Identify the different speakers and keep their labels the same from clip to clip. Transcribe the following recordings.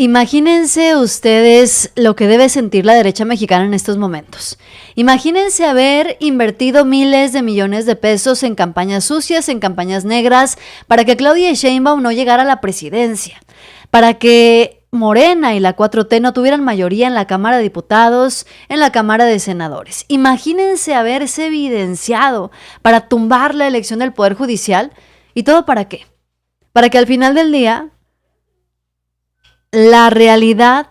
Speaker 1: Imagínense ustedes lo que debe sentir la derecha mexicana en estos momentos. Imagínense haber invertido miles de millones de pesos en campañas sucias, en campañas negras, para que Claudia Sheinbaum no llegara a la presidencia, para que Morena y la 4T no tuvieran mayoría en la Cámara de Diputados, en la Cámara de Senadores. Imagínense haberse evidenciado para tumbar la elección del Poder Judicial. ¿Y todo para qué? Para que al final del día la realidad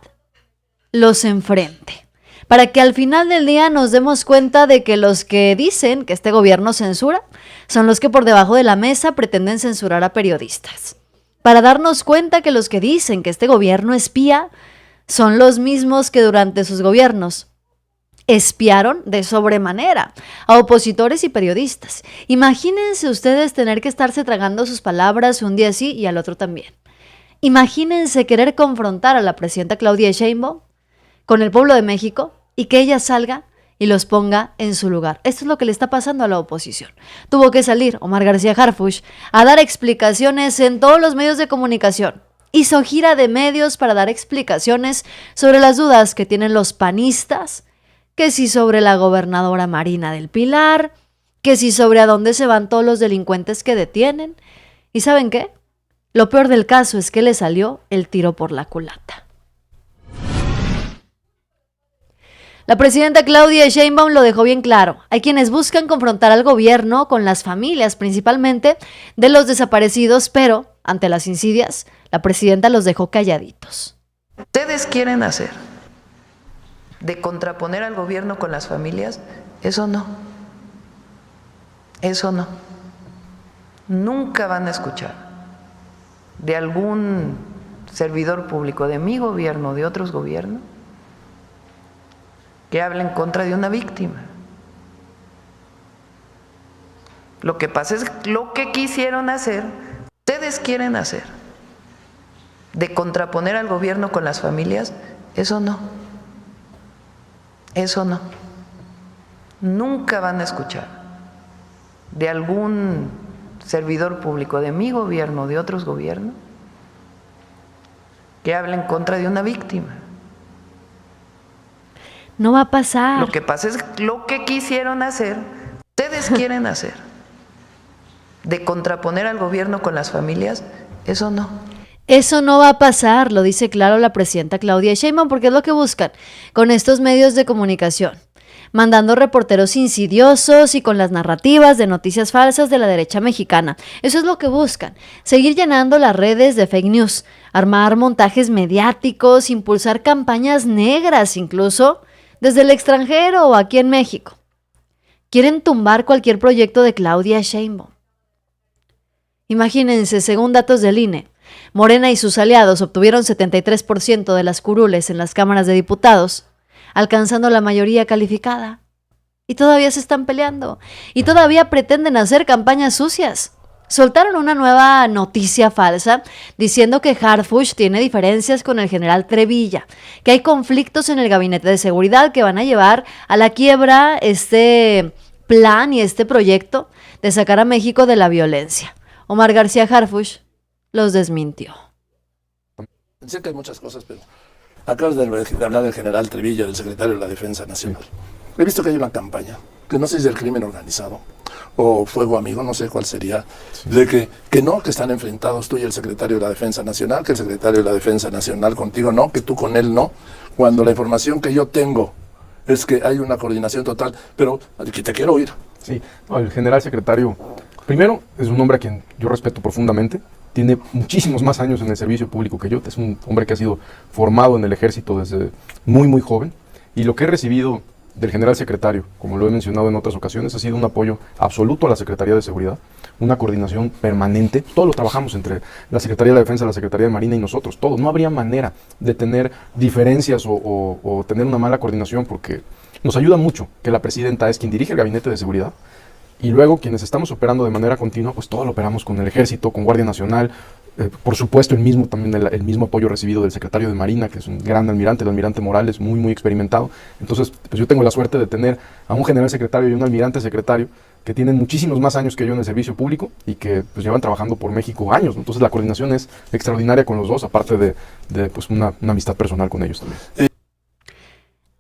Speaker 1: los enfrente. Para que al final del día nos demos cuenta de que los que dicen que este gobierno censura son los que por debajo de la mesa pretenden censurar a periodistas. Para darnos cuenta que los que dicen que este gobierno espía son los mismos que durante sus gobiernos espiaron de sobremanera a opositores y periodistas. Imagínense ustedes tener que estarse tragando sus palabras un día sí y al otro también. Imagínense querer confrontar a la presidenta Claudia Sheinbaum con el pueblo de México y que ella salga y los ponga en su lugar. Esto es lo que le está pasando a la oposición. Tuvo que salir Omar García Harfuch a dar explicaciones en todos los medios de comunicación. Hizo gira de medios para dar explicaciones sobre las dudas que tienen los panistas, que si sobre la gobernadora Marina del Pilar, que si sobre a dónde se van todos los delincuentes que detienen. ¿Y saben qué? Lo peor del caso es que le salió el tiro por la culata. La presidenta Claudia Sheinbaum lo dejó bien claro. Hay quienes buscan confrontar al gobierno con las familias, principalmente de los desaparecidos, pero ante las insidias, la presidenta los dejó calladitos.
Speaker 2: ¿Ustedes quieren hacer de contraponer al gobierno con las familias? Eso no. Eso no. Nunca van a escuchar de algún servidor público, de mi gobierno, de otros gobiernos, que hable en contra de una víctima. Lo que pasa es lo que quisieron hacer, ustedes quieren hacer, de contraponer al gobierno con las familias, eso no. Eso no. Nunca van a escuchar de algún servidor público, de mi gobierno, de otros gobiernos, que hable en contra de una víctima.
Speaker 1: No va a pasar.
Speaker 2: Lo que pasa es lo que quisieron hacer, ustedes quieren hacer, de contraponer al gobierno con las familias, eso no.
Speaker 1: Eso no va a pasar, lo dice claro la presidenta Claudia Sheinbaum, porque es lo que buscan con estos medios de comunicación, mandando reporteros insidiosos y con las narrativas de noticias falsas de la derecha mexicana. Eso es lo que buscan, seguir llenando las redes de fake news, armar montajes mediáticos, impulsar campañas negras incluso desde el extranjero o aquí en México. Quieren tumbar cualquier proyecto de Claudia Sheinbaum. Imagínense, según datos del INE, Morena y sus aliados obtuvieron 73% de las curules en las cámaras de diputados, alcanzando la mayoría calificada. Y todavía se están peleando. Y todavía pretenden hacer campañas sucias. Soltaron una nueva noticia falsa diciendo que Harfuch tiene diferencias con el general Trevilla, que hay conflictos en el gabinete de seguridad que van a llevar a la quiebra este plan y este proyecto de sacar a México de la violencia. Omar García Harfuch los desmintió.
Speaker 3: Sé que hay muchas cosas, pero acabas de hablar del general Trevilla, del secretario de la Defensa Nacional. He visto que hay una campaña, que no sé si es del crimen organizado o fuego amigo, no sé cuál sería, de que están enfrentados tú y el secretario de la Defensa Nacional, que el secretario de la Defensa Nacional contigo no, que tú con él no, cuando la información que yo tengo es que hay una coordinación total, pero que te quiero oír.
Speaker 4: Sí, no, el general secretario, primero, es un hombre a quien yo respeto profundamente. Tiene muchísimos más años en el servicio público que yo. Es un hombre que ha sido formado en el ejército desde muy, muy joven. Y lo que he recibido del general secretario, como lo he mencionado en otras ocasiones, ha sido un apoyo absoluto a la Secretaría de Seguridad, una coordinación permanente. Todo lo trabajamos entre la Secretaría de la Defensa, la Secretaría de Marina y nosotros. Todo. No habría manera de tener diferencias o tener una mala coordinación, porque nos ayuda mucho que la presidenta es quien dirige el Gabinete de Seguridad. Y luego quienes estamos operando de manera continua, pues todo lo operamos con el Ejército, con Guardia Nacional, por supuesto el mismo apoyo recibido del secretario de Marina, que es un gran almirante, el almirante Morales, muy muy experimentado. Entonces, pues yo tengo la suerte de tener a un general secretario y un almirante secretario que tienen muchísimos más años que yo en el servicio público y que pues llevan trabajando por México años, ¿no? Entonces la coordinación es extraordinaria con los dos, aparte de pues una amistad personal con ellos también.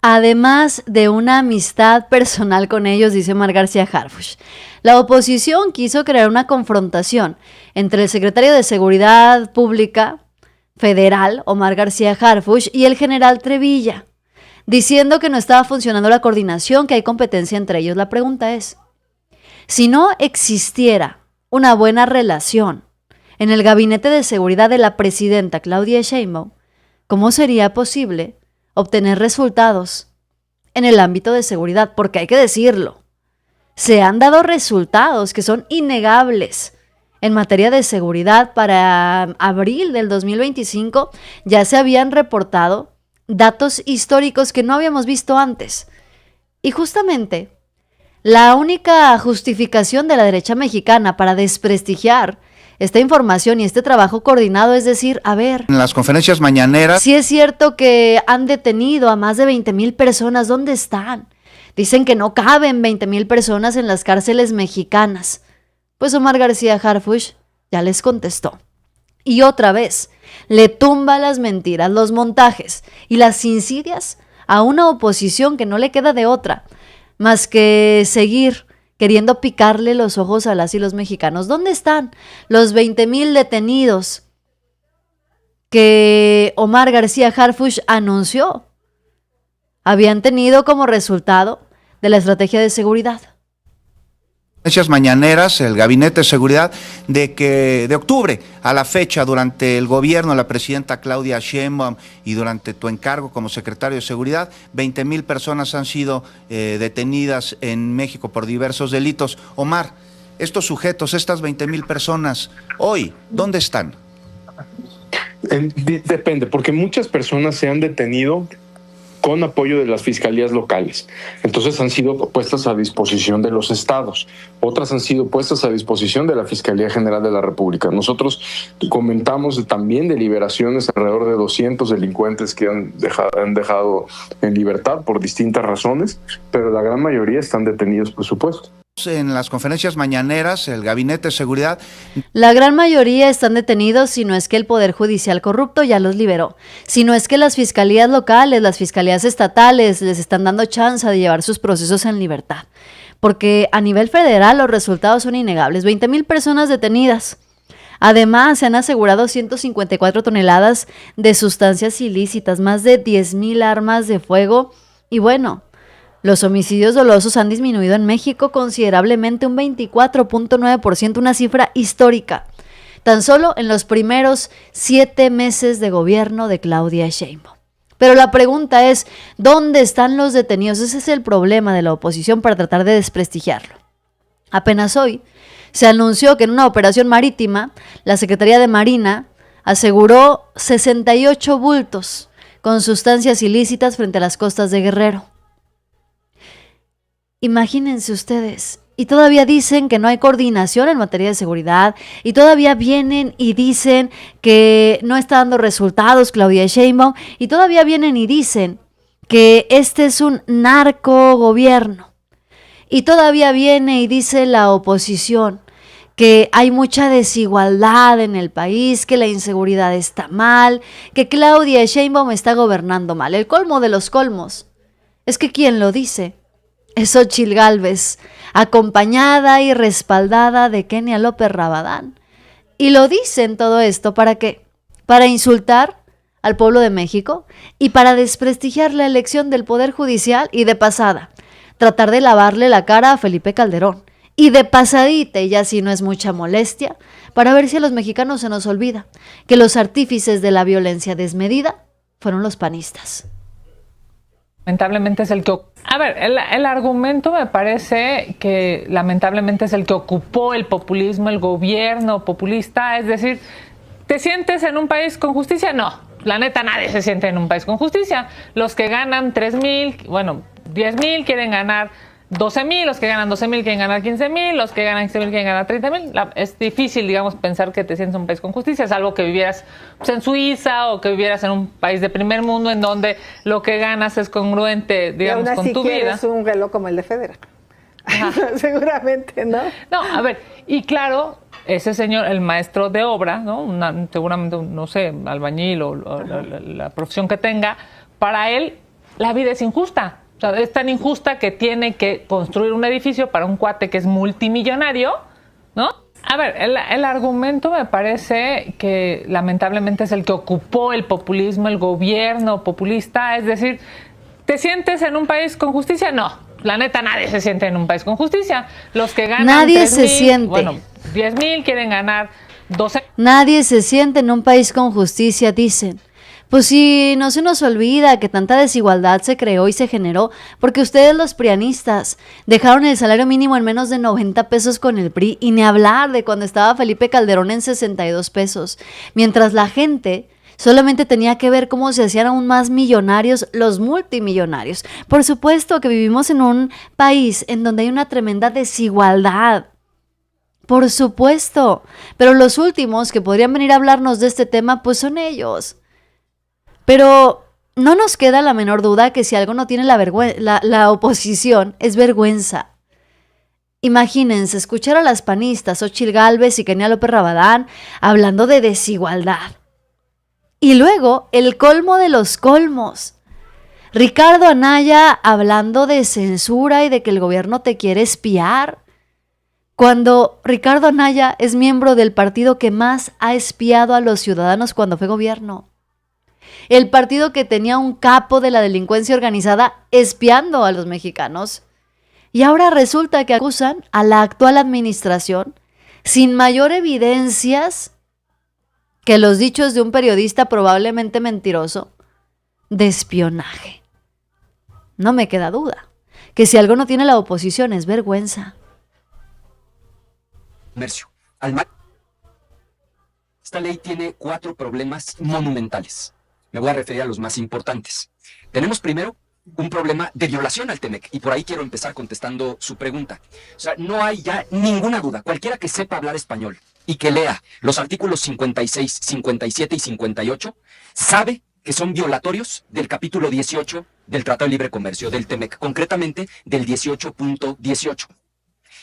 Speaker 1: Además de una amistad personal con ellos, dice Omar García Harfuch, la oposición quiso crear una confrontación entre el secretario de Seguridad Pública Federal, Omar García Harfuch, y el general Trevilla, diciendo que no estaba funcionando la coordinación, que hay competencia entre ellos. La pregunta es, si no existiera una buena relación en el gabinete de seguridad de la presidenta Claudia Sheinbaum, ¿cómo sería posible obtener resultados en el ámbito de seguridad? Porque hay que decirlo, se han dado resultados que son innegables en materia de seguridad. Para abril del 2025 ya se habían reportado datos históricos que no habíamos visto antes. Y justamente la única justificación de la derecha mexicana para desprestigiar esta información y este trabajo coordinado es decir, a ver,
Speaker 5: en las conferencias mañaneras,
Speaker 1: sí es cierto que han detenido a más de 20,000 personas, ¿dónde están? Dicen que no caben 20,000 personas en las cárceles mexicanas. Pues Omar García Harfuch ya les contestó. Y otra vez, le tumba las mentiras, los montajes y las insidias a una oposición que no le queda de otra más que seguir queriendo picarle los ojos a las y los mexicanos. ¿Dónde están los 20,000 detenidos que Omar García Harfuch anunció habían tenido como resultado de la estrategia de seguridad?
Speaker 5: mañaneras, el Gabinete de Seguridad, de octubre a la fecha, durante el gobierno de la presidenta Claudia Sheinbaum y durante tu encargo como secretario de Seguridad, 20,000 personas han sido detenidas en México por diversos delitos. Omar, estos sujetos, estas 20,000 personas, hoy, ¿dónde están?
Speaker 6: Depende, porque muchas personas se han detenido con apoyo de las fiscalías locales. Entonces han sido puestas a disposición de los estados. Otras han sido puestas a disposición de la Fiscalía General de la República. Nosotros comentamos también de liberaciones, alrededor de 200 delincuentes que han dejado en libertad por distintas razones, pero la gran mayoría están detenidos, por supuesto.
Speaker 5: En las conferencias mañaneras, el Gabinete de Seguridad...
Speaker 1: La gran mayoría están detenidos, si no es que el Poder Judicial corrupto ya los liberó, si no es que las fiscalías locales, las fiscalías estatales les están dando chance de llevar sus procesos en libertad. Porque a nivel federal los resultados son innegables, 20,000 personas detenidas. Además, se han asegurado 154 toneladas de sustancias ilícitas, más de 10,000 armas de fuego y bueno... Los homicidios dolosos han disminuido en México considerablemente, un 24.9%, una cifra histórica, tan solo en los primeros 7 meses de gobierno de Claudia Sheinbaum. Pero la pregunta es, ¿dónde están los detenidos? Ese es el problema de la oposición para tratar de desprestigiarlo. Apenas hoy se anunció que en una operación marítima, la Secretaría de Marina aseguró 68 bultos con sustancias ilícitas frente a las costas de Guerrero. Imagínense ustedes, y todavía dicen que no hay coordinación en materia de seguridad, y todavía vienen y dicen que no está dando resultados Claudia Sheinbaum, y todavía vienen y dicen que este es un narcogobierno, y todavía viene y dice la oposición que hay mucha desigualdad en el país, que la inseguridad está mal, que Claudia Sheinbaum está gobernando mal. El colmo de los colmos es que ¿quién lo dice? Es Xóchitl Gálvez, acompañada y respaldada de Kenia López Rabadán. Y lo dicen todo esto, ¿para qué? Para insultar al pueblo de México y para desprestigiar la elección del Poder Judicial y de pasada, tratar de lavarle la cara a Felipe Calderón. Y de pasadita, y ya si no es mucha molestia, para ver si a los mexicanos se nos olvida que los artífices de la violencia desmedida fueron los panistas.
Speaker 7: Lamentablemente es el que... A ver, el argumento me parece que lamentablemente es el que ocupó el populismo, el gobierno populista. Es decir, ¿te sientes en un país con justicia? No, la neta nadie se siente en un país con justicia. Los que ganan 3,000, bueno, 10,000 quieren ganar 12,000, los que ganan 12,000 quieren ganar 15,000, los que ganan 15,000 quieren ganar 30,000. Es difícil, digamos, pensar que te sientes en un país con justicia, salvo que vivieras pues, en Suiza o que vivieras en un país de primer mundo en donde lo que ganas es congruente, digamos, con tu vida.
Speaker 8: Es un reloj como el de Federer. Seguramente, ¿no?
Speaker 7: No, a ver, y claro, ese señor, el maestro de obra, ¿no? Seguramente, no sé, albañil o la profesión que tenga, para él la vida es injusta. O sea, es tan injusta que tiene que construir un edificio para un cuate que es multimillonario, ¿no? A ver, el argumento me parece que lamentablemente es el que ocupó el populismo, el gobierno populista, es decir, ¿te sientes en un país con justicia? No, la neta nadie se siente en un país con justicia. Los que ganan
Speaker 1: Nadie
Speaker 7: 3,000,
Speaker 1: se siente.
Speaker 7: Bueno, 10,000 quieren ganar 12.
Speaker 1: Nadie se siente en un país con justicia, dicen. Pues sí, no se nos olvida que tanta desigualdad se creó y se generó porque ustedes los prianistas dejaron el salario mínimo en menos de 90 pesos con el PRI y ni hablar de cuando estaba Felipe Calderón en 62 pesos, mientras la gente solamente tenía que ver cómo se hacían aún más millonarios los multimillonarios. Por supuesto que vivimos en un país en donde hay una tremenda desigualdad. Por supuesto, pero los últimos que podrían venir a hablarnos de este tema pues son ellos. Pero no nos queda la menor duda que si algo no tiene la oposición es vergüenza. Imagínense escuchar a las panistas Xóchitl Gálvez y Kenia López Rabadán hablando de desigualdad. Y luego el colmo de los colmos. Ricardo Anaya hablando de censura y de que el gobierno te quiere espiar. Cuando Ricardo Anaya es miembro del partido que más ha espiado a los ciudadanos cuando fue gobierno. El partido que tenía un capo de la delincuencia organizada espiando a los mexicanos. Y ahora resulta que acusan a la actual administración, sin mayor evidencias que los dichos de un periodista probablemente mentiroso, de espionaje. No me queda duda que si algo no tiene la oposición es vergüenza.
Speaker 9: Comercio. Esta ley tiene 4 problemas monumentales. Me voy a referir a los más importantes. Tenemos primero un problema de violación al TEMEC, y por ahí quiero empezar contestando su pregunta. O sea, no hay ya ninguna duda. Cualquiera que sepa hablar español y que lea los artículos 56, 57 y 58, sabe que son violatorios del capítulo 18 del Tratado de Libre Comercio, del TEMEC, concretamente del 18.18.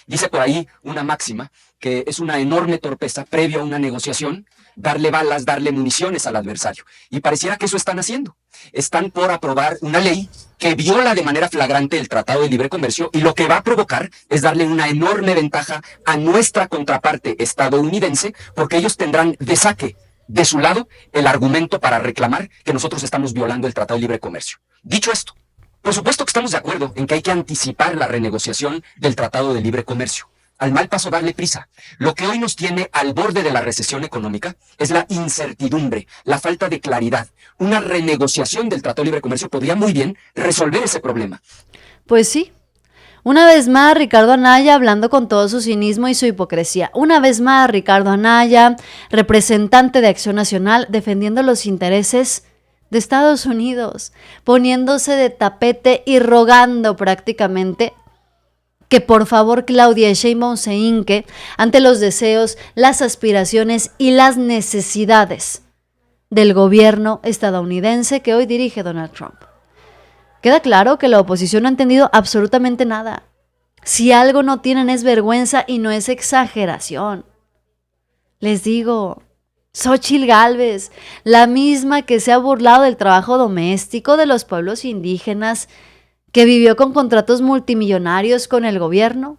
Speaker 9: Dice por ahí una máxima que es una enorme torpeza previo a una negociación, darle balas, darle municiones al adversario. Y pareciera que eso están haciendo. Están por aprobar una ley que viola de manera flagrante el Tratado de Libre Comercio y lo que va a provocar es darle una enorme ventaja a nuestra contraparte estadounidense porque ellos tendrán de saque de su lado el argumento para reclamar que nosotros estamos violando el Tratado de Libre Comercio. Dicho esto, por supuesto que estamos de acuerdo en que hay que anticipar la renegociación del Tratado de Libre Comercio. Al mal paso darle prisa. Lo que hoy nos tiene al borde de la recesión económica es la incertidumbre, la falta de claridad. Una renegociación del Tratado de Libre Comercio podría muy bien resolver ese problema.
Speaker 1: Pues sí. Una vez más, Ricardo Anaya hablando con todo su cinismo y su hipocresía. Una vez más, Ricardo Anaya, representante de Acción Nacional, defendiendo los intereses de Estados Unidos, poniéndose de tapete y rogando prácticamente que por favor Claudia Sheinbaum se hinque ante los deseos, las aspiraciones y las necesidades del gobierno estadounidense que hoy dirige Donald Trump. Queda claro que la oposición no ha entendido absolutamente nada. Si algo no tienen es vergüenza y no es exageración. Les digo, Xóchitl Gálvez, la misma que se ha burlado del trabajo doméstico de los pueblos indígenas, que vivió con contratos multimillonarios con el gobierno,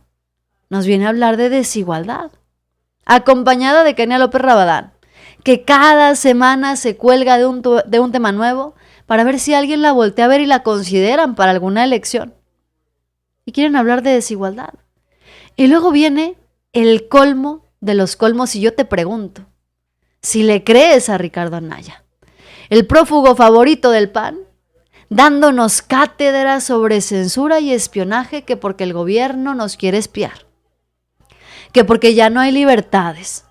Speaker 1: nos viene a hablar de desigualdad, acompañada de Kenia López Rabadán, que cada semana se cuelga de un tema nuevo para ver si alguien la voltea a ver y la consideran para alguna elección. Y quieren hablar de desigualdad. Y luego viene el colmo de los colmos y yo te pregunto, si le crees a Ricardo Anaya, el prófugo favorito del PAN, dándonos cátedras sobre censura y espionaje, que porque el gobierno nos quiere espiar, que porque ya no hay libertades.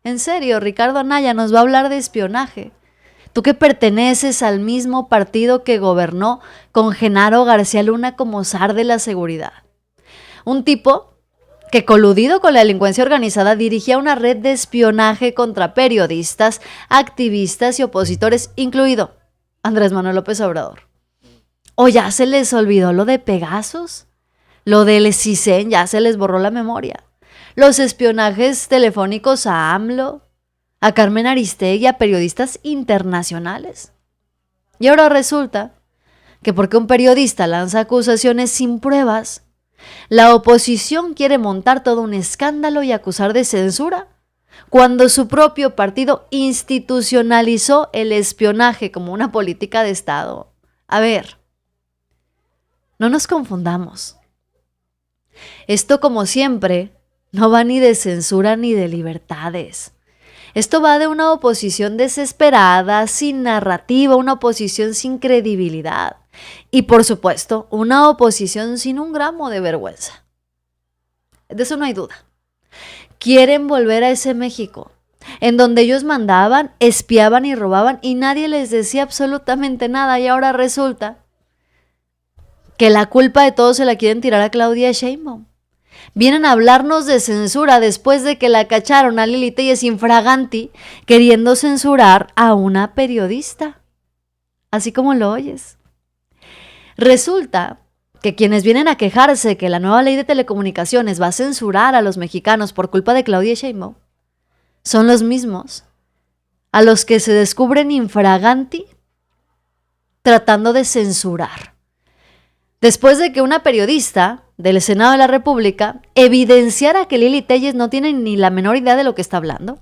Speaker 1: En serio, Ricardo Anaya nos va a hablar de espionaje. Tú que perteneces al mismo partido que gobernó con Genaro García Luna como zar de la seguridad. Un tipo que coludido con la delincuencia organizada dirigía una red de espionaje contra periodistas, activistas y opositores, incluido Andrés Manuel López Obrador. ¿O ya se les olvidó lo de Pegasus? Lo del CISEN ya se les borró la memoria. Los espionajes telefónicos a AMLO, a Carmen Aristegui, a periodistas internacionales. Y ahora resulta que porque un periodista lanza acusaciones sin pruebas, la oposición quiere montar todo un escándalo y acusar de censura, cuando su propio partido institucionalizó el espionaje como una política de Estado. A ver, no nos confundamos. Esto, como siempre, no va ni de censura ni de libertades. Esto va de una oposición desesperada, sin narrativa, una oposición sin credibilidad. Y por supuesto, una oposición sin un gramo de vergüenza. De eso no hay duda. Quieren volver a ese México, en donde ellos mandaban, espiaban y robaban y nadie les decía absolutamente nada. Y ahora resulta que la culpa de todo se la quieren tirar a Claudia Sheinbaum. Vienen a hablarnos de censura después de que la cacharon a Lili Téllez infraganti queriendo censurar a una periodista. Así como lo oyes. Resulta que quienes vienen a quejarse que la nueva ley de telecomunicaciones va a censurar a los mexicanos por culpa de Claudia Sheinbaum son los mismos a los que se descubren infraganti tratando de censurar. Después de que una periodista del Senado de la República evidenciara que Lili Téllez no tiene ni la menor idea de lo que está hablando,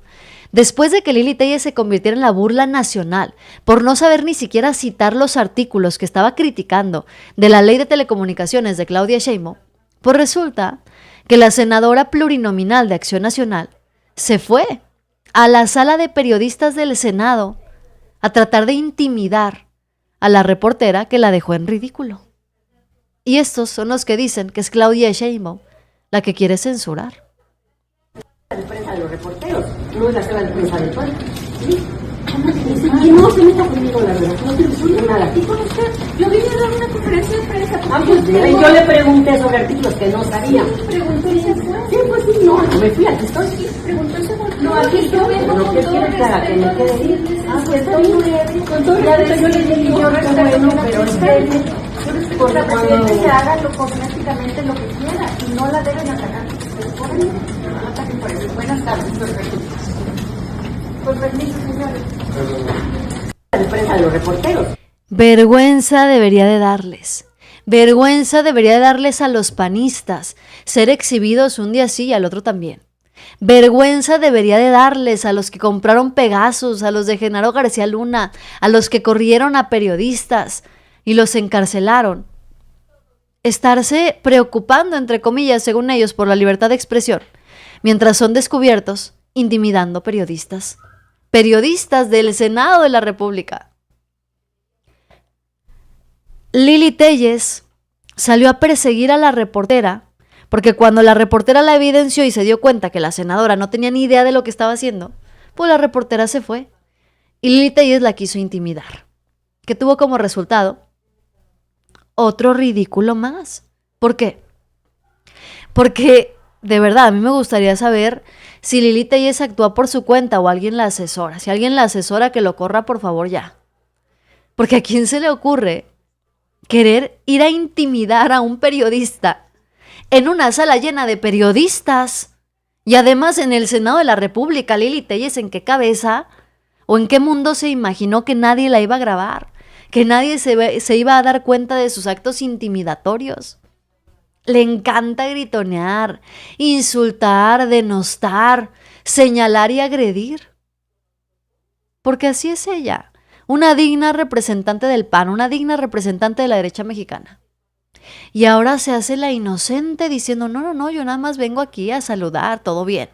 Speaker 1: después de que Lili Téllez se convirtiera en la burla nacional por no saber ni siquiera citar los artículos que estaba criticando de la ley de telecomunicaciones de Claudia Sheinbaum, pues resulta que la senadora plurinominal de Acción Nacional se fue a la sala de periodistas del Senado a tratar de intimidar a la reportera que la dejó en ridículo. Y estos son los que dicen que es Claudia Sheinbaum la que quiere censurar.
Speaker 8: La prensa de los reporteros, no es la sala de prensa del pueblo. ¿Sí? Y no se meta conmigo, la verdad. No te nada. ¿Y con usted? Yo vine a dar una conferencia de prensa. Yo le pregunté sobre artículos que no sabía. ¿Preguntó y se fue? Sí, pues sí, no me fui, aquí estoy. Preguntó y se fue. No, aquí estoy. Lo que quiere que haga, que me quede ir. Pues con todo respeto, yo le dije, yo respeto, pero espérenme. Porque la presidenta se haga cosméticamente lo que quiera y no la deben atacar. Buenas tardes, perfecto. Con permiso, señores. La prensa de los reporteros.
Speaker 1: Vergüenza debería de darles. Vergüenza debería de darles a los panistas ser exhibidos un día sí y al otro también. Vergüenza debería de darles a los que compraron Pegasus, a los de Genaro García Luna, a los que corrieron a periodistas y los encarcelaron. Estarse preocupando, entre comillas, según ellos, por la libertad de expresión, mientras son descubiertos intimidando periodistas. Periodistas del Senado de la República. Lili Téllez salió a perseguir a la reportera porque cuando la reportera la evidenció y se dio cuenta que la senadora no tenía ni idea de lo que estaba haciendo, pues la reportera se fue y Lili Téllez la quiso intimidar, que tuvo como resultado otro ridículo más. ¿Por qué? Porque, de verdad, a mí me gustaría saber si Lili Téllez actúa por su cuenta o alguien la asesora. Si alguien la asesora, que lo corra, por favor, ya. Porque ¿a quién se le ocurre querer ir a intimidar a un periodista en una sala llena de periodistas? Y además en el Senado de la República, Lili Téllez, ¿en qué cabeza o en qué mundo se imaginó que nadie la iba a grabar? Que nadie se iba a dar cuenta de sus actos intimidatorios. Le encanta gritonear, insultar, denostar, señalar y agredir. Porque así es ella, una digna representante del PAN, una digna representante de la derecha mexicana. Y ahora se hace la inocente diciendo, no, yo nada más vengo aquí a saludar, todo bien.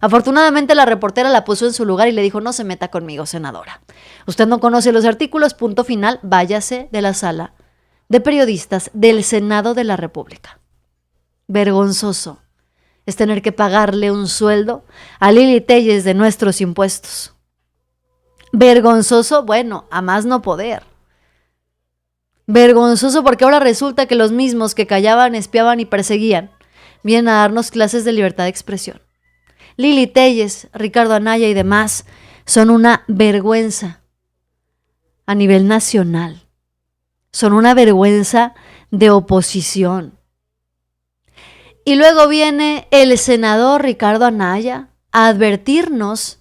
Speaker 1: Afortunadamente la reportera la puso en su lugar y le dijo, no se meta conmigo, senadora. Usted no conoce los artículos, punto final, váyase de la sala de periodistas del Senado de la República. Vergonzoso es tener que pagarle un sueldo a Lili Téllez de nuestros impuestos. Vergonzoso, bueno, a más no poder. Vergonzoso porque ahora resulta que los mismos que callaban, espiaban y perseguían vienen a darnos clases de libertad de expresión. Lili Téllez, Ricardo Anaya y demás son una vergüenza a nivel nacional. Son una vergüenza de oposición. Y luego viene el senador Ricardo Anaya a advertirnos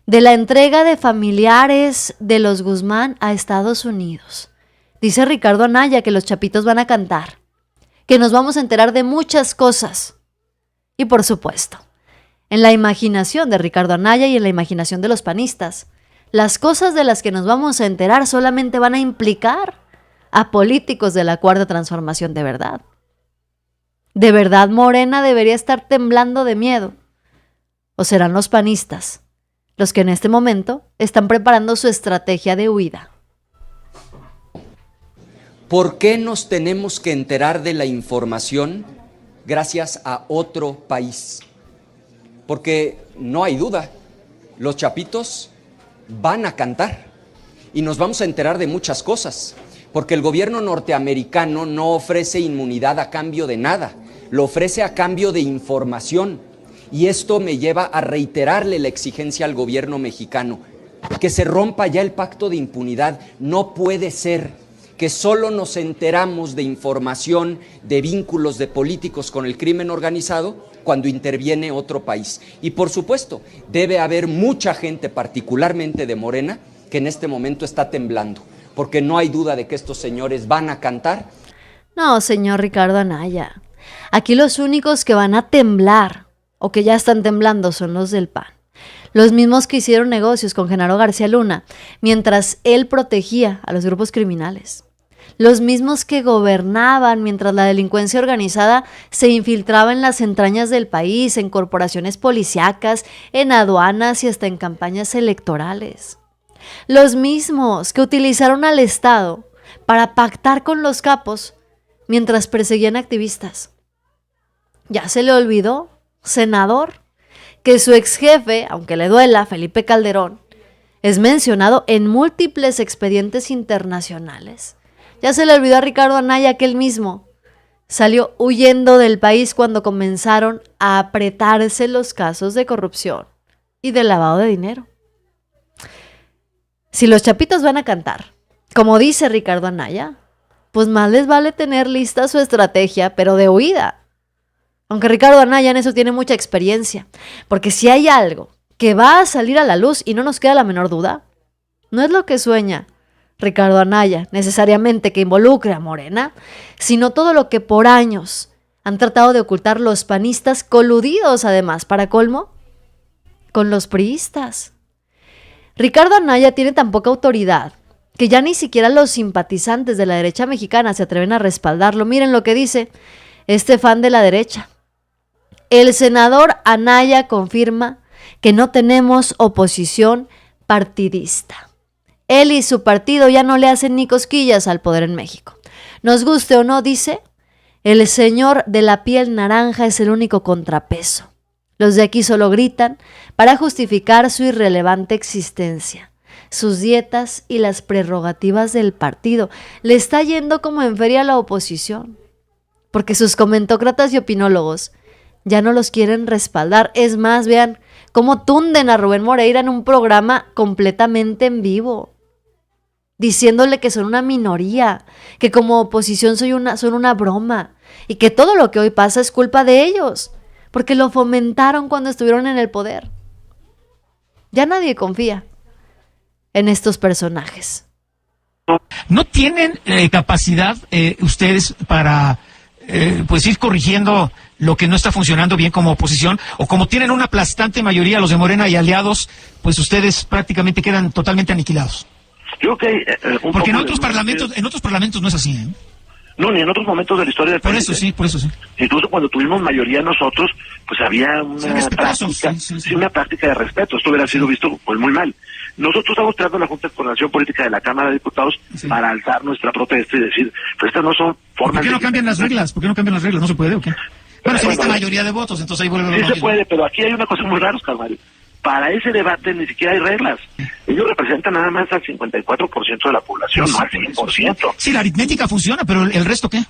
Speaker 1: de la entrega de familiares de los Guzmán a Estados Unidos. Dice Ricardo Anaya que los chapitos van a cantar, que nos vamos a enterar de muchas cosas. Y por supuesto, en la imaginación de Ricardo Anaya y en la imaginación de los panistas, las cosas de las que nos vamos a enterar solamente van a implicar a políticos de la Cuarta Transformación de verdad. ¿De verdad Morena debería estar temblando de miedo? ¿O serán los panistas los que en este momento están preparando su estrategia de huida?
Speaker 9: ¿Por qué nos tenemos que enterar de la información gracias a otro país? Porque no hay duda, los chapitos van a cantar y nos vamos a enterar de muchas cosas, porque el gobierno norteamericano no ofrece inmunidad a cambio de nada, lo ofrece a cambio de información. Y esto me lleva a reiterarle la exigencia al gobierno mexicano, que se rompa ya el pacto de impunidad. No puede ser que solo nos enteramos de información, de vínculos de políticos con el crimen organizado cuando interviene otro país. Y por supuesto, debe haber mucha gente, particularmente de Morena, que en este momento está temblando, porque no hay duda de que estos señores van a cantar.
Speaker 1: No, señor Ricardo Anaya, aquí los únicos que van a temblar o que ya están temblando son los del PAN. Los mismos que hicieron negocios con Genaro García Luna mientras él protegía a los grupos criminales. Los mismos que gobernaban mientras la delincuencia organizada se infiltraba en las entrañas del país, en corporaciones policíacas, en aduanas y hasta en campañas electorales. Los mismos que utilizaron al Estado para pactar con los capos mientras perseguían activistas. ¿Ya se le olvidó, senador, que su ex jefe, aunque le duela, Felipe Calderón, es mencionado en múltiples expedientes internacionales? Ya se le olvidó a Ricardo Anaya que él mismo salió huyendo del país cuando comenzaron a apretarse los casos de corrupción y de lavado de dinero. Si los chapitos van a cantar, como dice Ricardo Anaya, pues más les vale tener lista su estrategia, pero de huida. Aunque Ricardo Anaya en eso tiene mucha experiencia, porque si hay algo que va a salir a la luz y no nos queda la menor duda, no es lo que sueña Ricardo Anaya necesariamente que involucre a Morena, sino todo lo que por años han tratado de ocultar los panistas, coludidos además, para colmo, con los priistas. Ricardo Anaya tiene tan poca autoridad que ya ni siquiera los simpatizantes de la derecha mexicana se atreven a respaldarlo. Miren lo que dice este fan de la derecha. El senador Anaya confirma que no tenemos oposición partidista. Él y su partido ya no le hacen ni cosquillas al poder en México. Nos guste o no, dice, el señor de la piel naranja es el único contrapeso. Los de aquí solo gritan para justificar su irrelevante existencia, sus dietas y las prerrogativas del partido. Le está yendo como en feria a la oposición, porque sus comentócratas y opinólogos ya no los quieren respaldar. Es más, vean cómo tunden a Rubén Moreira en un programa completamente en vivo, diciéndole que son una minoría, que como oposición son una broma y que todo lo que hoy pasa es culpa de ellos, porque lo fomentaron cuando estuvieron en el poder. Ya nadie confía en estos personajes.
Speaker 10: ¿No tienen capacidad ustedes para pues ir corrigiendo lo que no está funcionando bien como oposición? O como tienen una aplastante mayoría los de Morena y aliados, pues ustedes prácticamente quedan totalmente aniquilados.
Speaker 11: Yo creo que
Speaker 10: porque en otros parlamentos no es así, ¿eh?
Speaker 11: No, ni en otros momentos de la historia del país.
Speaker 10: Por eso sí.
Speaker 11: Incluso cuando tuvimos mayoría nosotros, pues había una práctica de respeto. Esto hubiera sido visto pues muy mal. Nosotros estamos creando la Junta de Coordinación Política de la Cámara de Diputados para alzar nuestra protesta y decir, pues estas no son formas.
Speaker 10: ¿Por qué no cambian las reglas? ¿No se puede o qué? Bueno, si necesita mayoría de votos, entonces ahí vuelve a lo mismo.
Speaker 11: Sí se puede, pero aquí hay una cosa muy rara, Oscar Mario. Para ese debate ni siquiera hay reglas. Ellos representan nada más al 54% de la población, no al 100%.
Speaker 10: Sí, la aritmética funciona, pero ¿el resto qué?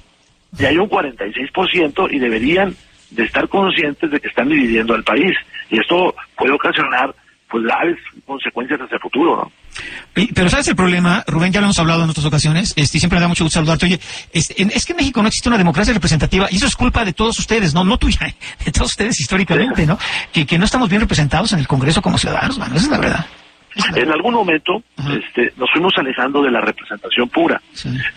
Speaker 11: Y hay un 46% y deberían de estar conscientes de que están dividiendo al país. Y esto puede ocasionar pues graves consecuencias hacia el futuro, ¿no?
Speaker 10: Pero ¿sabes el problema, Rubén? Ya lo hemos hablado en otras ocasiones, y siempre me da mucho gusto saludarte. Oye, es que en México no existe una democracia representativa, y eso es culpa de todos ustedes, no tuya, de todos ustedes históricamente, ¿no? Que no estamos bien representados en el Congreso como ciudadanos, mano, esa es la verdad.
Speaker 11: En algún momento nos fuimos alejando de la representación pura,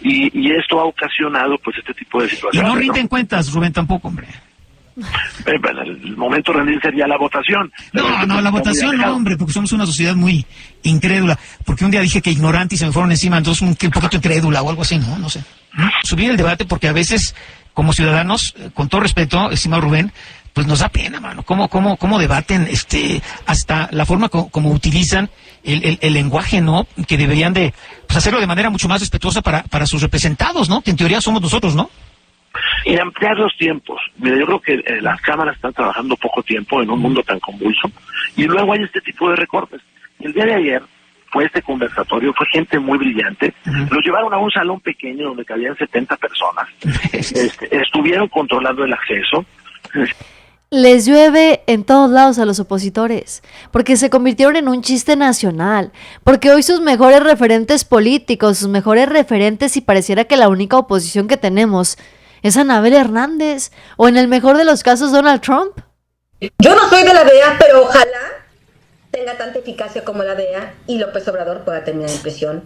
Speaker 11: y esto ha ocasionado pues este tipo de
Speaker 10: Y
Speaker 11: situaciones.
Speaker 10: no rinden cuentas, Rubén, tampoco, hombre.
Speaker 11: Bueno, el momento rendir sería la votación.
Speaker 10: No, la votación no, hombre, porque somos una sociedad muy incrédula. Porque un día dije que ignorante y se me fueron encima, entonces un poquito incrédula o algo así, no sé. Subir el debate porque a veces, como ciudadanos, con todo respeto, estimado Rubén, pues nos da pena, mano. ¿Cómo debaten hasta la forma como utilizan el lenguaje, ¿no? Que deberían de pues hacerlo de manera mucho más respetuosa para sus representados, ¿no? Que en teoría somos nosotros, ¿no?
Speaker 11: Y ampliar los tiempos. Mira, yo creo que las cámaras están trabajando poco tiempo en un mundo tan convulso, y luego hay este tipo de recortes. Y el día de ayer fue este conversatorio, fue gente muy brillante, los llevaron a un salón pequeño donde cabían 70 personas, estuvieron controlando el acceso.
Speaker 1: Les llueve en todos lados a los opositores, porque se convirtieron en un chiste nacional, porque hoy sus mejores referentes políticos, sus mejores referentes, y pareciera que la única oposición que tenemos es Anabel Hernández, o en el mejor de los casos Donald Trump.
Speaker 8: Yo no soy de la DEA, pero ojalá tenga tanta eficacia como la DEA y López Obrador pueda terminar en prisión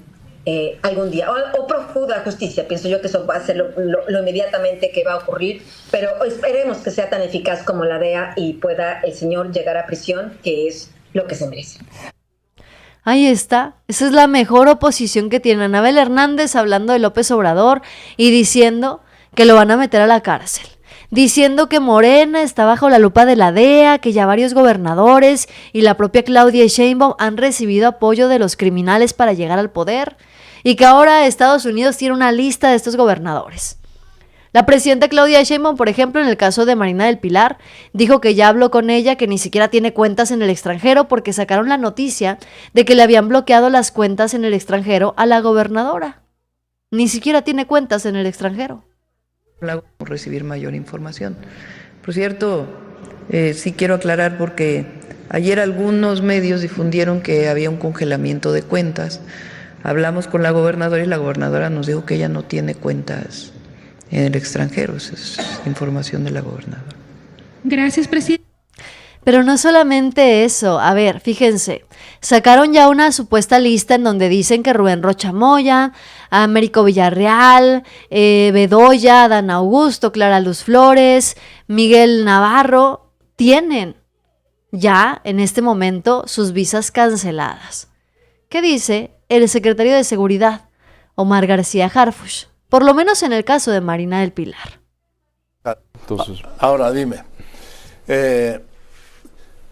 Speaker 8: algún día. O prófugo de la justicia, pienso yo que eso va a ser lo inmediatamente que va a ocurrir, pero esperemos que sea tan eficaz como la DEA y pueda el señor llegar a prisión, que es lo que se merece.
Speaker 1: Ahí está, esa es la mejor oposición que tiene Anabel Hernández, hablando de López Obrador y diciendo que lo van a meter a la cárcel, diciendo que Morena está bajo la lupa de la DEA, que ya varios gobernadores y la propia Claudia Sheinbaum han recibido apoyo de los criminales para llegar al poder, y que ahora Estados Unidos tiene una lista de estos gobernadores. La presidenta Claudia Sheinbaum, por ejemplo, en el caso de Marina del Pilar, dijo que ya habló con ella, que ni siquiera tiene cuentas en el extranjero, porque sacaron la noticia de que le habían bloqueado las cuentas en el extranjero a la gobernadora. Ni siquiera tiene cuentas en el extranjero.
Speaker 2: Recibir mayor información. Por cierto, sí quiero aclarar, porque ayer algunos medios difundieron que había un congelamiento de cuentas. Hablamos con la gobernadora y la gobernadora nos dijo que ella no tiene cuentas en el extranjero. Esa es información de la gobernadora.
Speaker 12: Gracias, presidente.
Speaker 1: Pero no solamente eso, a ver, fíjense, sacaron ya una supuesta lista en donde dicen que Rubén Rocha Moya, Américo Villarreal, Bedoya, Dan Augusto, Clara Luz Flores, Miguel Navarro, tienen ya en este momento sus visas canceladas. ¿Qué dice el secretario de Seguridad, Omar García Harfuch? Por lo menos en el caso de Marina del Pilar.
Speaker 3: Entonces, ahora dime,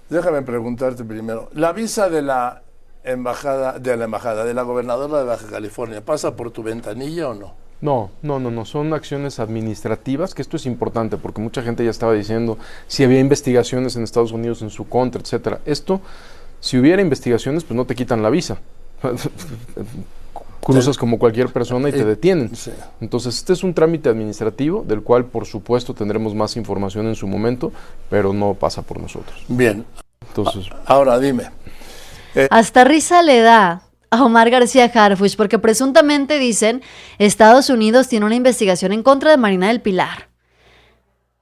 Speaker 3: déjame preguntarte primero, ¿la visa de la embajada, de la gobernadora de Baja California, pasa por tu ventanilla o no?
Speaker 4: No, son acciones administrativas, que esto es importante porque mucha gente ya estaba diciendo si había investigaciones en Estados Unidos en su contra, etcétera. Esto, si hubiera investigaciones, pues no te quitan la visa. Cruzas como cualquier persona y te detienen. Sí. Entonces, este es un trámite administrativo del cual, por supuesto, tendremos más información en su momento, pero no pasa por nosotros.
Speaker 3: Bien.
Speaker 4: Entonces,
Speaker 3: ahora dime.
Speaker 1: Hasta risa le da a Omar García Harfuch, porque presuntamente dicen Estados Unidos tiene una investigación en contra de Marina del Pilar,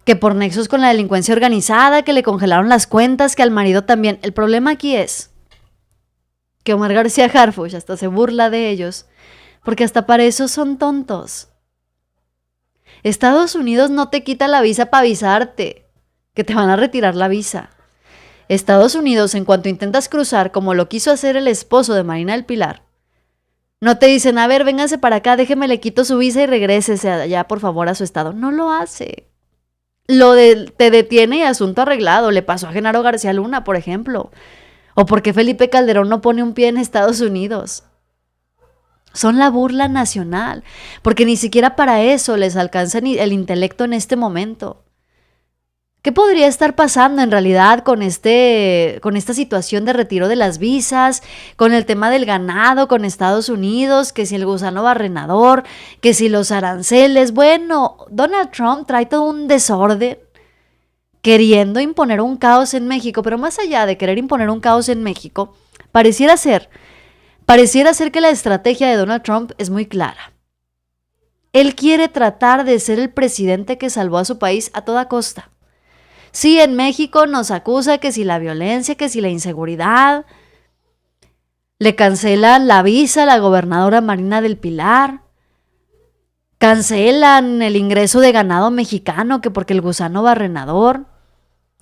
Speaker 1: que por nexos con la delincuencia organizada, que le congelaron las cuentas, que al marido también. El problema aquí es que Omar García Harfuch hasta se burla de ellos, porque hasta para eso son tontos. Estados Unidos no te quita la visa para avisarte que te van a retirar la visa. Estados Unidos, en cuanto intentas cruzar, como lo quiso hacer el esposo de Marina del Pilar, no te dicen, a ver, véngase para acá, déjeme, le quito su visa y regrésese allá, por favor, a su estado. No lo hace. Te detiene y asunto arreglado. Le pasó a Genaro García Luna, por ejemplo. O porque Felipe Calderón no pone un pie en Estados Unidos. Son la burla nacional, porque ni siquiera para eso les alcanza ni el intelecto en este momento. ¿Qué podría estar pasando en realidad con esta situación de retiro de las visas, con el tema del ganado con Estados Unidos, que si el gusano barrenador, que si los aranceles? Bueno, Donald Trump trae todo un desorden queriendo imponer un caos en México, pero más allá de querer imponer un caos en México, pareciera ser Pareciera ser que la estrategia de Donald Trump es muy clara. Él quiere tratar de ser el presidente que salvó a su país a toda costa. Sí, en México nos acusa que si la violencia, que si la inseguridad. Le cancelan la visa a la gobernadora Marina del Pilar. Cancelan el ingreso de ganado mexicano, que porque el gusano barrenador.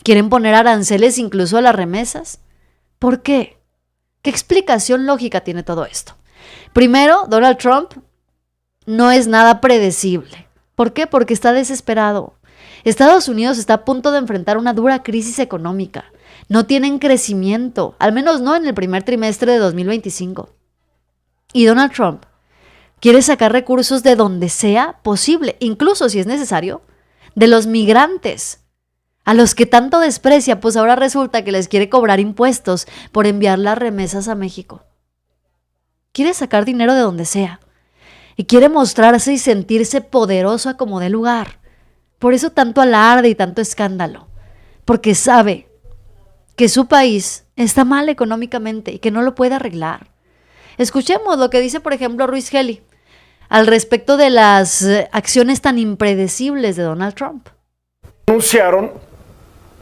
Speaker 1: Quieren poner aranceles incluso a las remesas. ¿Por qué? ¿Qué explicación lógica tiene todo esto? Primero, Donald Trump no es nada predecible. ¿Por qué? Porque está desesperado. Estados Unidos está a punto de enfrentar una dura crisis económica. No tienen crecimiento, al menos no en el primer trimestre de 2025. Y Donald Trump quiere sacar recursos de donde sea posible, incluso si es necesario, de los migrantes, a los que tanto desprecia, pues ahora resulta que les quiere cobrar impuestos por enviar las remesas a México. Quiere sacar dinero de donde sea y quiere mostrarse y sentirse poderoso a como dé lugar. Por eso tanto alarde y tanto escándalo, porque sabe que su país está mal económicamente y que no lo puede arreglar. Escuchemos lo que dice, por ejemplo, Ruiz Geli al respecto de las acciones tan impredecibles de Donald Trump.
Speaker 13: Anunciaron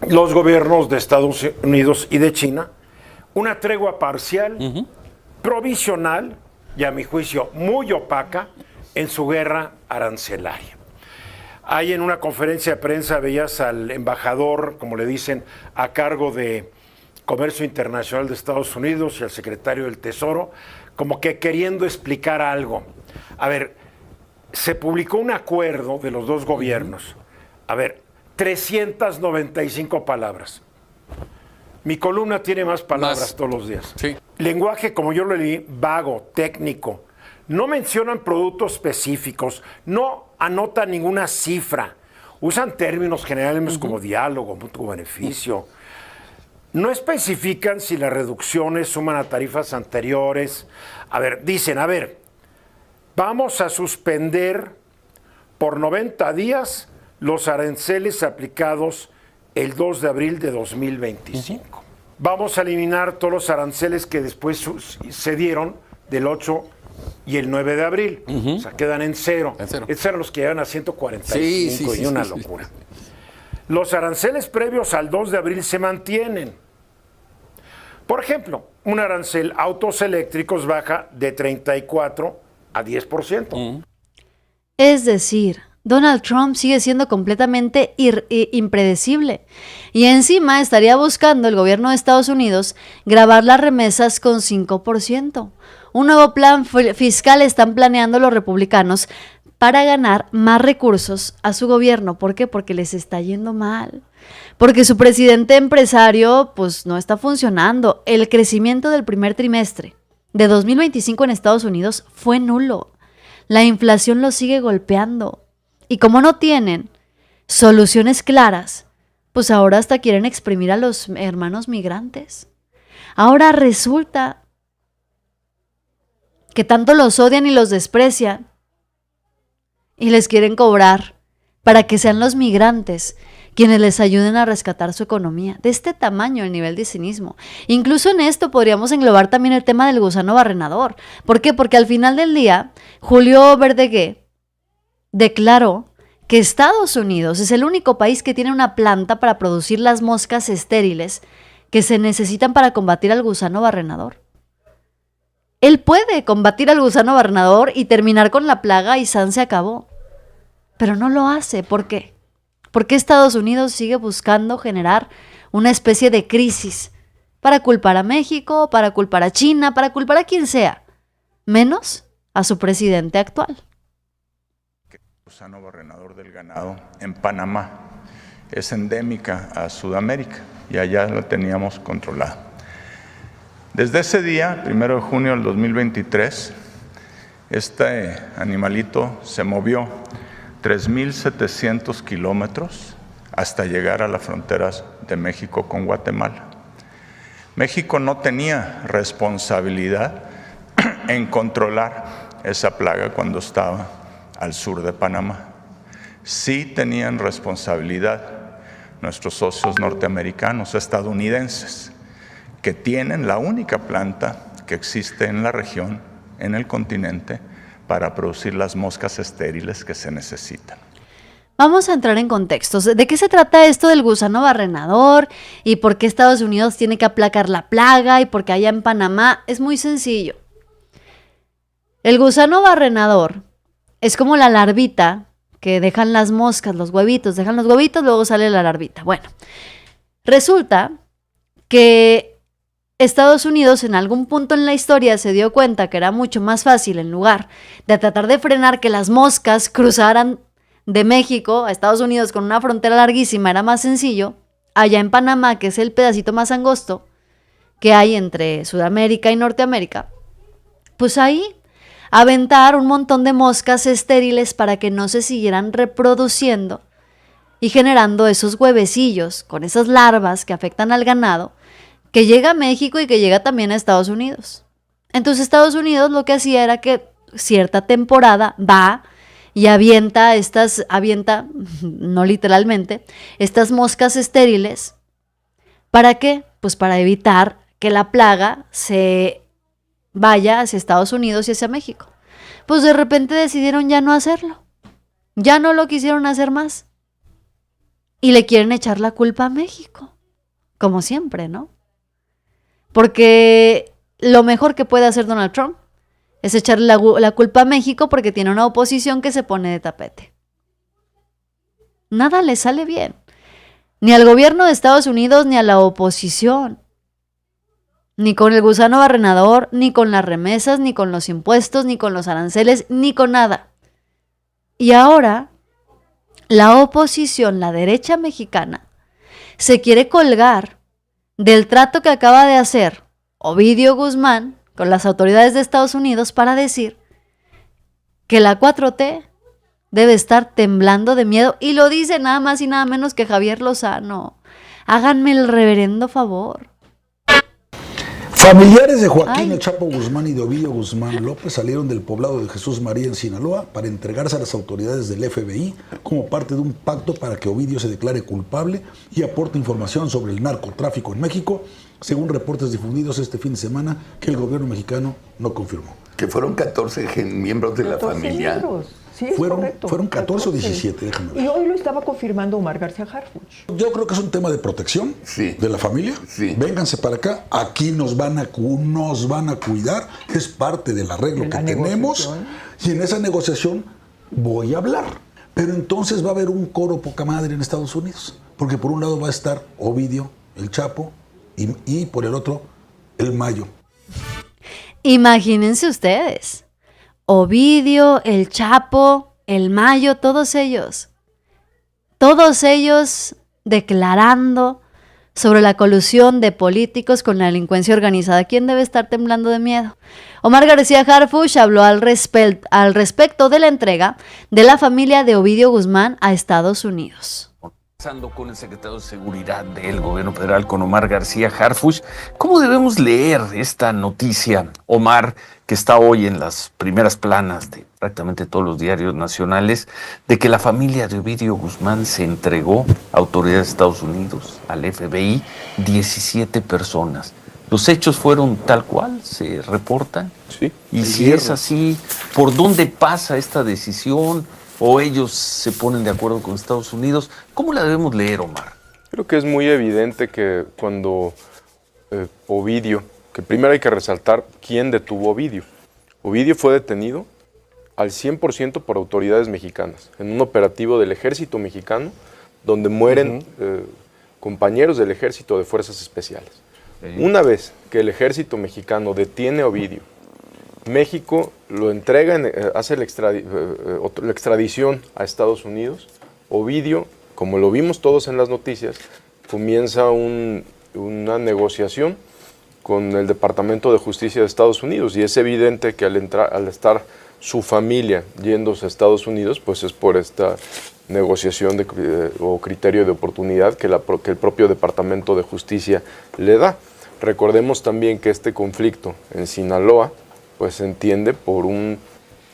Speaker 13: los gobiernos de Estados Unidos y de China una tregua parcial, provisional y a mi juicio muy opaca en su guerra arancelaria. Ahí en una conferencia de prensa veías al embajador, como le dicen, a cargo de Comercio Internacional de Estados Unidos y al secretario del Tesoro, como que queriendo explicar algo. A ver, se publicó un acuerdo de los dos gobiernos. A ver, 395 palabras. Mi columna tiene más palabras todos los días. Sí. Lenguaje, como yo lo leí, vago, técnico. No mencionan productos específicos, no anotan ninguna cifra. Usan términos generales como diálogo, mutuo beneficio. No especifican si las reducciones suman a tarifas anteriores. A ver, dicen, vamos a suspender por 90 días los aranceles aplicados el 2 de abril de 2025. Vamos a eliminar todos los aranceles que después se dieron del 8 y el 9 de abril. O sea, quedan en cero. Estos eran los que llegan a 145 y una locura. Los aranceles previos al 2 de abril se mantienen. Por ejemplo, un arancel autos eléctricos baja de 34 a 10%.
Speaker 1: Es decir, Donald Trump sigue siendo completamente impredecible y encima estaría buscando el gobierno de Estados Unidos grabar las remesas con 5%. Un nuevo plan fiscal están planeando los republicanos para ganar más recursos a su gobierno. ¿Por qué? Porque les está yendo mal. Porque su presidente empresario pues no está funcionando. El crecimiento del primer trimestre de 2025 en Estados Unidos fue nulo. La inflación lo sigue golpeando. Y como no tienen soluciones claras, pues ahora hasta quieren exprimir a los hermanos migrantes. Ahora resulta que tanto los odian y los desprecian y les quieren cobrar para que sean los migrantes quienes les ayuden a rescatar su economía. De este tamaño el nivel de cinismo. Incluso en esto podríamos englobar también el tema del gusano barrenador. ¿Por qué? Porque al final del día, Julio Verdeguer declaró que Estados Unidos es el único país que tiene una planta para producir las moscas estériles que se necesitan para combatir al gusano barrenador. Él puede combatir al gusano barrenador y terminar con la plaga y san se acabó. Pero no lo hace. ¿Por qué? Porque Estados Unidos sigue buscando generar una especie de crisis para culpar a México, para culpar a China, para culpar a quien sea, menos a su presidente actual.
Speaker 14: El gusano barrenador del ganado en Panamá es endémica a Sudamérica y allá la teníamos controlada. Desde ese día, 1 de junio del 2023, este animalito se movió 3.700 kilómetros hasta llegar a las fronteras de México con Guatemala. México no tenía responsabilidad en controlar esa plaga cuando estaba al sur de Panamá. Sí tenían responsabilidad nuestros socios norteamericanos, estadounidenses, que tienen la única planta que existe en la región, en el continente, para producir las moscas estériles que se necesitan.
Speaker 1: Vamos a entrar en contextos. ¿De qué se trata esto del gusano barrenador? ¿Y por qué Estados Unidos tiene que aplacar la plaga? ¿Y por qué allá en Panamá? Es muy sencillo. El gusano barrenador es como la larvita que dejan las moscas, los huevitos, dejan los huevitos, luego sale la larvita. Bueno, resulta que Estados Unidos en algún punto en la historia se dio cuenta que era mucho más fácil, en lugar de tratar de frenar que las moscas cruzaran de México a Estados Unidos con una frontera larguísima, era más sencillo, allá en Panamá, que es el pedacito más angosto que hay entre Sudamérica y Norteamérica, pues ahí aventar un montón de moscas estériles para que no se siguieran reproduciendo y generando esos huevecillos con esas larvas que afectan al ganado, que llega a México y que llega también a Estados Unidos. Entonces Estados Unidos lo que hacía era que cierta temporada va y avienta, no literalmente, estas moscas estériles. ¿Para qué? Pues para evitar que la plaga se vaya hacia Estados Unidos y hacia México. Pues de repente decidieron ya no hacerlo. Ya no lo quisieron hacer más. Y le quieren echar la culpa a México. Como siempre, ¿no? Porque lo mejor que puede hacer Donald Trump es echarle la culpa a México porque tiene una oposición que se pone de tapete. Nada le sale bien. Ni al gobierno de Estados Unidos ni a la oposición. Ni con el gusano barrenador, ni con las remesas, ni con los impuestos, ni con los aranceles, ni con nada. Y ahora, la oposición, la derecha mexicana, se quiere colgar del trato que acaba de hacer Ovidio Guzmán con las autoridades de Estados Unidos para decir que la 4T debe estar temblando de miedo, y lo dice nada más y nada menos que Javier Lozano. Háganme el reverendo favor.
Speaker 15: Familiares de Joaquín El Chapo Guzmán y de Ovidio Guzmán López salieron del poblado de Jesús María en Sinaloa para entregarse a las autoridades del FBI como parte de un pacto para que Ovidio se declare culpable y aporte información sobre el narcotráfico en México, según reportes difundidos este fin de semana que el gobierno mexicano no confirmó.
Speaker 16: Que fueron 14 miembros de la familia.
Speaker 17: Miembros. Sí, es
Speaker 15: fueron
Speaker 17: correcto.
Speaker 15: Fueron 14 o 17, déjame ver.
Speaker 17: Y hoy lo estaba confirmando Omar García Harfuch.
Speaker 15: Yo creo que es un tema de protección de la familia. Vénganse para acá, aquí nos van a cuidar, es parte del arreglo que tenemos, y en esa negociación voy a hablar. Pero entonces va a haber un coro poca madre en Estados Unidos, porque por un lado va a estar Ovidio, el Chapo, y por el otro, el Mayo.
Speaker 1: Imagínense ustedes. Ovidio, el Chapo, el Mayo, todos ellos declarando sobre la colusión de políticos con la delincuencia organizada. ¿Quién debe estar temblando de miedo? Omar García Harfuch habló al respecto de la entrega de la familia de Ovidio Guzmán a Estados Unidos.
Speaker 18: Conversando con el secretario de Seguridad del Gobierno Federal, con Omar García Harfuch. ¿Cómo debemos leer esta noticia, Omar, que está hoy en las primeras planas de prácticamente todos los diarios nacionales, de que la familia de Ovidio Guzmán se entregó a autoridades de Estados Unidos, al FBI, 17 personas? ¿Los hechos fueron tal cual se reportan?
Speaker 4: Sí.
Speaker 18: Y si es así, ¿por dónde pasa esta decisión? ¿O ellos se ponen de acuerdo con Estados Unidos? ¿Cómo la debemos leer, Omar?
Speaker 4: Creo que es muy evidente que cuando Ovidio, que primero hay que resaltar quién detuvo a Ovidio. Ovidio fue detenido al 100% por autoridades mexicanas, en un operativo del ejército mexicano, donde mueren compañeros del ejército de fuerzas especiales. Una vez que el ejército mexicano detiene a Ovidio, México lo entrega, hace la extradición a Estados Unidos. Ovidio, como lo vimos todos en las noticias, comienza una negociación con el Departamento de Justicia de Estados Unidos, y es evidente que al estar su familia yéndose a Estados Unidos, pues es por esta negociación o criterio de oportunidad que el propio Departamento de Justicia le da. Recordemos también que este conflicto en Sinaloa pues se entiende por un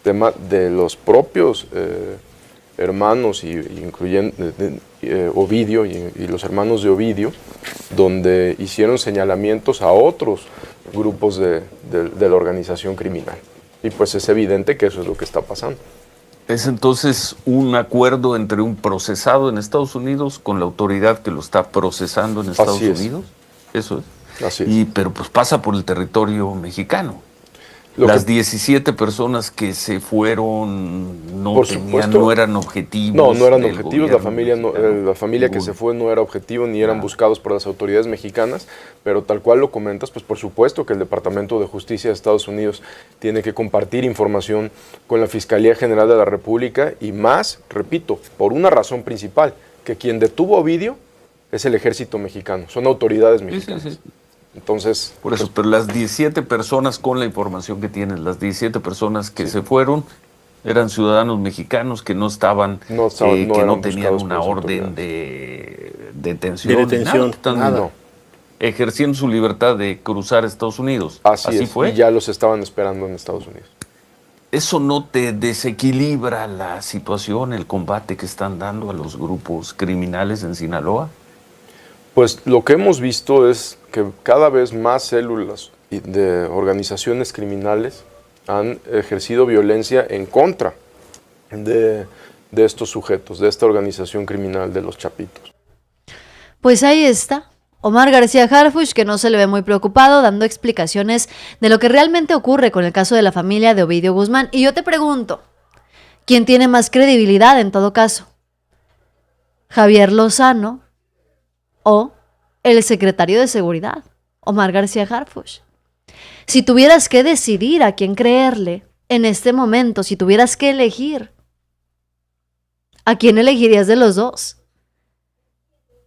Speaker 4: tema de los propios hermanos, incluyendo Ovidio y los hermanos de Ovidio, donde hicieron señalamientos a otros grupos de la organización criminal. Y pues es evidente que eso es lo que está pasando.
Speaker 18: ¿Es entonces un acuerdo entre un procesado en Estados Unidos con la autoridad que lo está procesando en Estados Unidos? Eso es.
Speaker 4: Así es.
Speaker 18: Pero pues pasa por el territorio mexicano. Las 17 personas que se fueron no eran objetivos.
Speaker 4: No eran objetivos. La familia que se fue no era objetivo ni eran buscados por las autoridades mexicanas, pero tal cual lo comentas, pues por supuesto que el Departamento de Justicia de Estados Unidos tiene que compartir información con la Fiscalía General de la República y más, repito, por una razón principal, que quien detuvo a Ovidio es el ejército mexicano, son autoridades mexicanas. Sí. Entonces,
Speaker 18: por eso, pero las 17 personas, con la información que tienen, las 17 personas que se fueron eran ciudadanos mexicanos que no tenían una orden de detención.
Speaker 4: Nada.
Speaker 18: Ejerciendo su libertad de cruzar Estados Unidos.
Speaker 4: Así fue. Y ya los estaban esperando en Estados Unidos.
Speaker 18: ¿Eso no te desequilibra la situación, el combate que están dando a los grupos criminales en Sinaloa?
Speaker 4: Pues lo que hemos visto es que cada vez más células de organizaciones criminales han ejercido violencia en contra de estos sujetos, de esta organización criminal de los Chapitos.
Speaker 1: Pues ahí está. Omar García Harfuch, que no se le ve muy preocupado, dando explicaciones de lo que realmente ocurre con el caso de la familia de Ovidio Guzmán. Y yo te pregunto, ¿quién tiene más credibilidad en todo caso? ¿Javier Lozano o el secretario de Seguridad, Omar García Harfuch? Si tuvieras que decidir a quién creerle en este momento, si tuvieras que elegir, ¿a quién elegirías de los dos?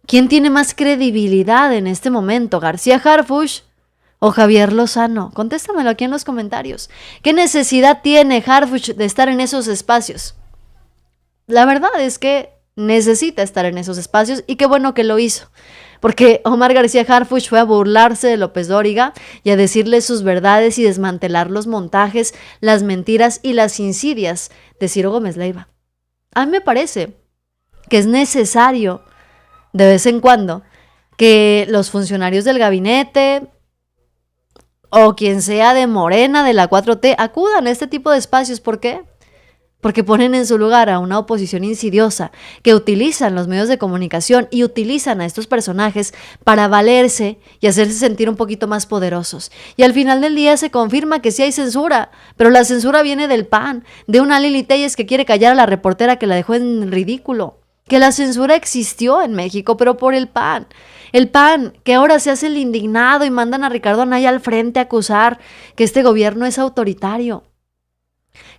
Speaker 1: ¿Quién tiene más credibilidad en este momento, García Harfuch o Javier Lozano? Contéstamelo aquí en los comentarios. ¿Qué necesidad tiene Harfuch de estar en esos espacios? La verdad es que necesita estar en esos espacios y qué bueno que lo hizo. Porque Omar García Harfuch fue a burlarse de López Dóriga y a decirle sus verdades y desmantelar los montajes, las mentiras y las insidias de Ciro Gómez Leiva. A mí me parece que es necesario de vez en cuando que los funcionarios del gabinete o quien sea de Morena, de la 4T, acudan a este tipo de espacios. ¿Por qué? Porque ponen en su lugar a una oposición insidiosa que utilizan los medios de comunicación y utilizan a estos personajes para valerse y hacerse sentir un poquito más poderosos. Y al final del día se confirma que sí hay censura, pero la censura viene del PAN, de una Lili Téllez que quiere callar a la reportera que la dejó en ridículo. Que la censura existió en México, pero por el PAN. El PAN, que ahora se hace el indignado y mandan a Ricardo Anaya al frente a acusar que este gobierno es autoritario.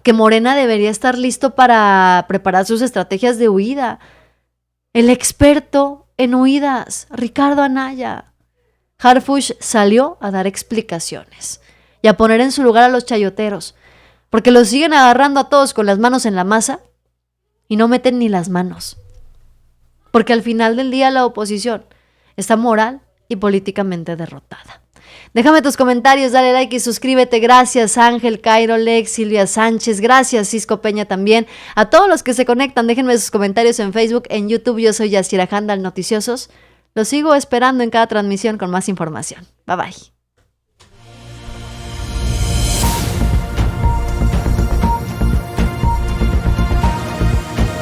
Speaker 1: Que Morena debería estar listo para preparar sus estrategias de huida. El experto en huidas, Ricardo Anaya. Harfuch salió a dar explicaciones y a poner en su lugar a los chayoteros, porque los siguen agarrando a todos con las manos en la masa y no meten ni las manos. Porque al final del día la oposición está moral y políticamente derrotada. Déjame tus comentarios, dale like y suscríbete. Gracias Ángel, Cairo, Lex, Silvia Sánchez, gracias Cisco Peña también. A todos los que se conectan, déjenme sus comentarios en Facebook, en YouTube. Yo soy Yasira Handal Noticiosos. Los sigo esperando en cada transmisión con más información. Bye bye.